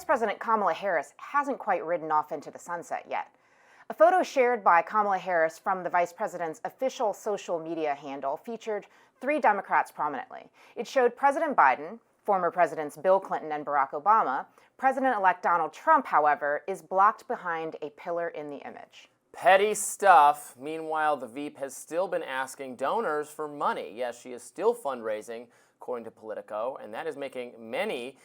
President Kamala Harris hasn't quite ridden off into the sunset yet. A photo shared by Kamala Harris from the Vice President's official social media handle featured 3 Democrats prominently. It showed President Biden, former Presidents Bill Clinton and Barack Obama. President-elect Donald Trump, however, is blocked behind a pillar in the image. Petty stuff. Meanwhile, the Veep has still been asking donors for money. Yes, she is still fundraising, according to Politico, and that is making many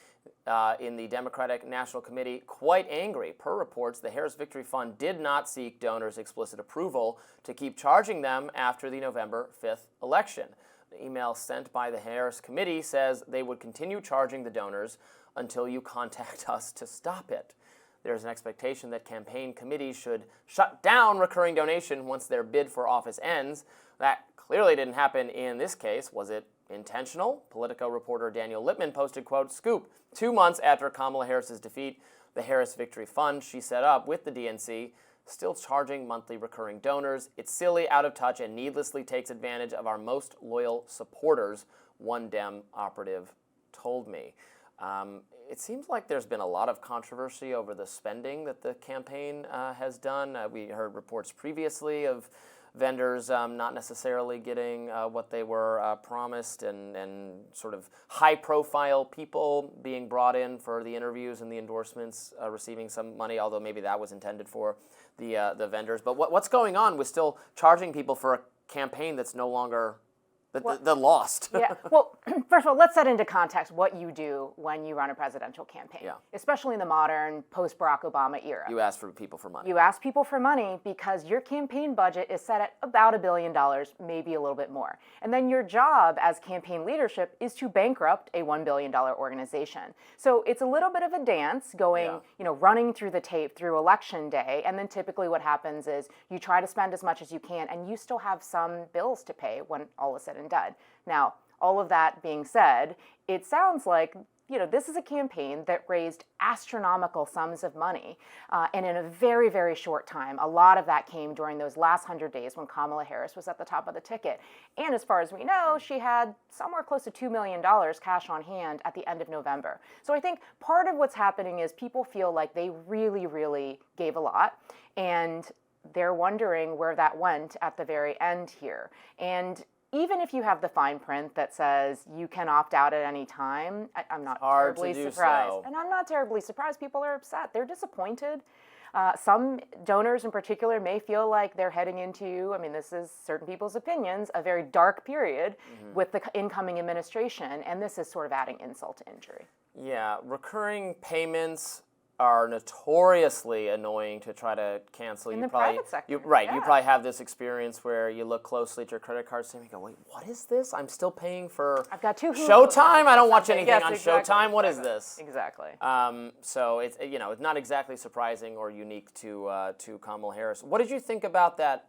in the Democratic National Committee quite angry. Per reports, the Harris Victory Fund did not seek donors' explicit approval to keep charging them after the November 5th election. The email sent by the Harris Committee says they would continue charging the donors until you contact us to stop it. There's an expectation that campaign committees should shut down recurring donation once their bid for office ends. That clearly didn't happen in this case. Was it intentional? Politico reporter Daniel Lippman posted, quote, "Scoop, 2 months after Kamala Harris's defeat, the Harris Victory Fund she set up with the DNC still charging monthly recurring donors. It's silly, out of touch, and needlessly takes advantage of our most loyal supporters," one Dem operative told me. It seems like there's been a lot of controversy over the spending that the campaign has done. We heard reports previously of vendors not necessarily getting what they were promised, and sort of high-profile people being brought in for the interviews and the endorsements receiving some money, although maybe that was intended for the vendors. But what's going on with still charging people for a campaign that's no longer the lost? Yeah. Well, first of all, let's set into context what you do when you run a presidential campaign, especially in the modern post-Barack Obama era. You ask for people for money. You ask people for money because your campaign budget is set at about $1 billion, maybe a little bit more. And then your job as campaign leadership is to bankrupt a $1 billion organization. So it's a little bit of a dance going, running through the tape through election day. And then typically what happens is you try to spend as much as you can, and you still have some bills to pay when all is said and done. Now, all of that being said, it sounds like this is a campaign that raised astronomical sums of money, and in a very, very short time. A lot of that came during those last 100 days when Kamala Harris was at the top of the ticket. And as far as we know, she had somewhere close to $2 million cash on hand at the end of November. So I think part of what's happening is people feel like they really, really gave a lot, and they're wondering where that went at the very end here. And even if you have the fine print that says you can opt out at any time, I'm not terribly surprised. So. And I'm not terribly surprised people are upset. They're disappointed. Some donors in particular may feel like they're heading into, this is certain people's opinions, a very dark period with the incoming administration, and this is sort of adding insult to injury. Yeah, recurring payments are notoriously annoying to try to cancel. In the private sector. You probably have this experience where you look closely at your credit card statement and go, wait, what is this? I'm still paying for I've got 2 Showtime? I don't watch anything on Showtime. What is this? Exactly. So it's it's not exactly surprising or unique to Kamala Harris. What did you think about that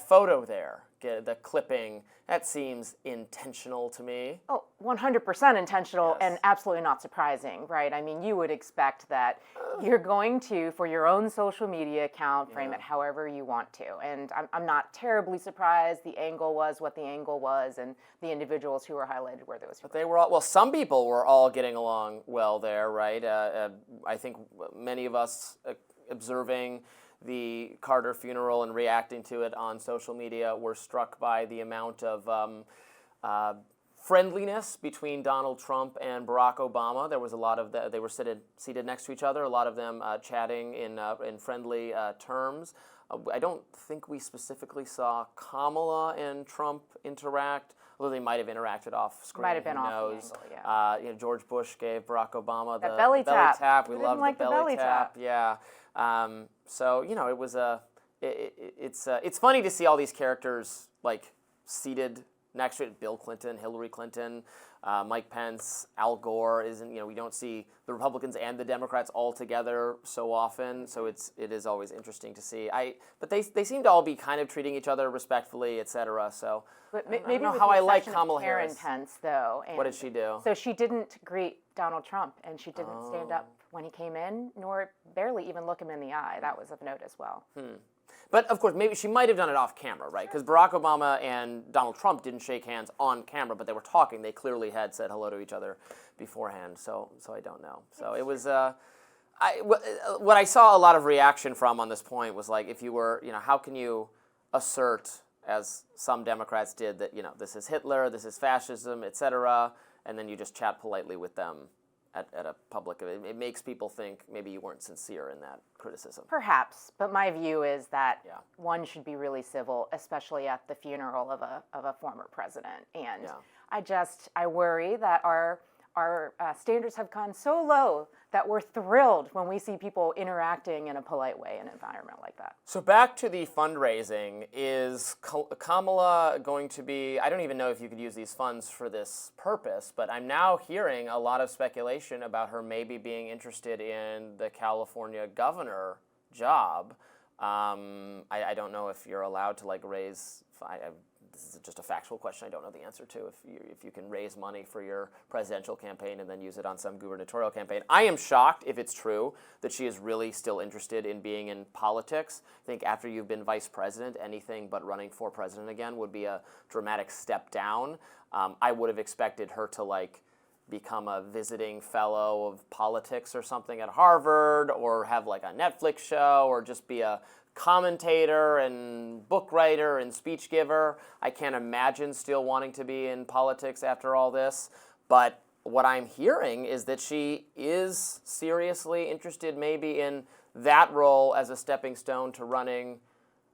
photo there? The clipping, that seems intentional to me. Oh, 100% intentional, and absolutely not surprising, right? You would expect that you're going to, for your own social media account, frame it however you want to. And I'm not terribly surprised the angle was what the angle was, and the individuals who were highlighted were those. But they were all, some people were all getting along well there, right? I think many of us observing the Carter funeral and reacting to it on social media were struck by the amount of friendliness between Donald Trump and Barack Obama. There was a lot of they were seated next to each other, a lot of them chatting in friendly terms. I don't think we specifically saw Kamala and Trump interact, although they might have interacted off screen. Might have been off the angle, George Bush gave Barack Obama the belly tap. We loved the belly tap. Yeah. So it was it's funny to see all these characters seated next to it. Bill Clinton, Hillary Clinton, Mike Pence, Al Gore. We don't see the Republicans and the Democrats all together so often. So it is always interesting to see. But they seem to all be kind of treating each other respectfully, etc. So but I don't know how I like Kamala Harris. Pence, though. What did she do? So she didn't greet Donald Trump, and she didn't stand up when he came in, nor barely even look him in the eye. That was of note as well. But of course, maybe she might have done it off camera, right? Because Barack Obama and Donald Trump didn't shake hands on camera, but they were talking. They clearly had said hello to each other beforehand. So I don't know. So it was. What I saw a lot of reaction from on this point was like, if you were, how can you assert, as some Democrats did, that, this is Hitler, this is fascism, etc., and then you just chat politely with them at a public event. It makes people think maybe you weren't sincere in that criticism. Perhaps, but my view is that one should be really civil, especially at the funeral of a former president. And I worry that our standards have gone so low that we're thrilled when we see people interacting in a polite way in an environment like that. So back to the fundraising, is Kamala going to be, I don't even know if you could use these funds for this purpose, but I'm now hearing a lot of speculation about her maybe being interested in the California governor job. I don't know if you're allowed to raise, this is just a factual question I don't know the answer to, if you can raise money for your presidential campaign and then use it on some gubernatorial campaign. I am shocked, if it's true, that she is really still interested in being in politics. I think after you've been vice president, anything but running for president again would be a dramatic step down. I would have expected her to become a visiting fellow of politics or something at Harvard, or have a Netflix show, or just be a commentator and book writer and speech giver. I can't imagine still wanting to be in politics after all this. But what I'm hearing is that she is seriously interested maybe in that role as a stepping stone to running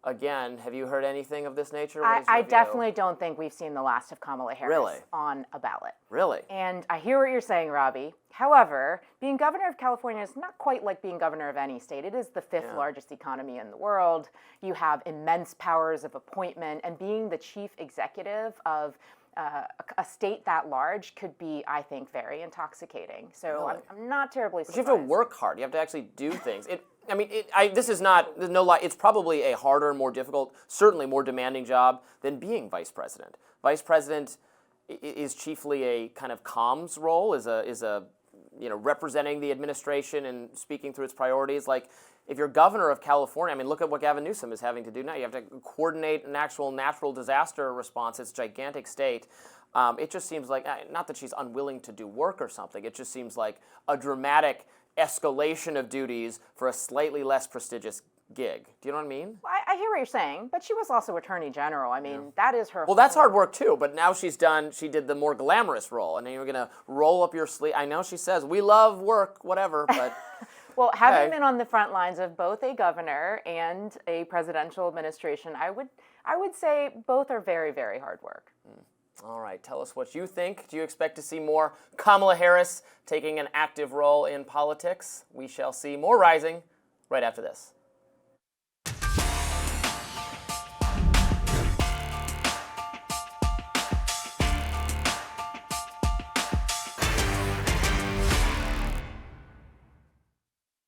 again. Have you heard anything of this nature? I definitely don't think we've seen the last of Kamala Harris on a ballot. Really? And I hear what you're saying, Robby. However, being governor of California is not quite like being governor of any state. It is the fifth largest economy in the world. You have immense powers of appointment, and being the chief executive of a state that large could be, I think, very intoxicating. So I'm not terribly surprised. But you have to work hard. You have to actually do things. This is not, there's no lie, it's probably a harder, more difficult, certainly more demanding job than being vice president. Vice president is chiefly a kind of comms role, is a representing the administration and speaking through its priorities. If you're governor of California, look at what Gavin Newsom is having to do now. You have to coordinate an actual natural disaster response. It's a gigantic state. It just seems like, not that she's unwilling to do work or something, it just seems like a dramatic escalation of duties for a slightly less prestigious gig. Do you know what I mean? I hear what you're saying, but she was also Attorney General. That is her. Well, that's hard work too, but now she did the more glamorous role, and then you're going to roll up your sleeve. I know she says, we love work, whatever, but... Well, having been on the front lines of both a governor and a presidential administration, I would say both are very, very hard work. All right, tell us what you think. Do you expect to see more Kamala Harris taking an active role in politics? We shall see. More Rising right after this.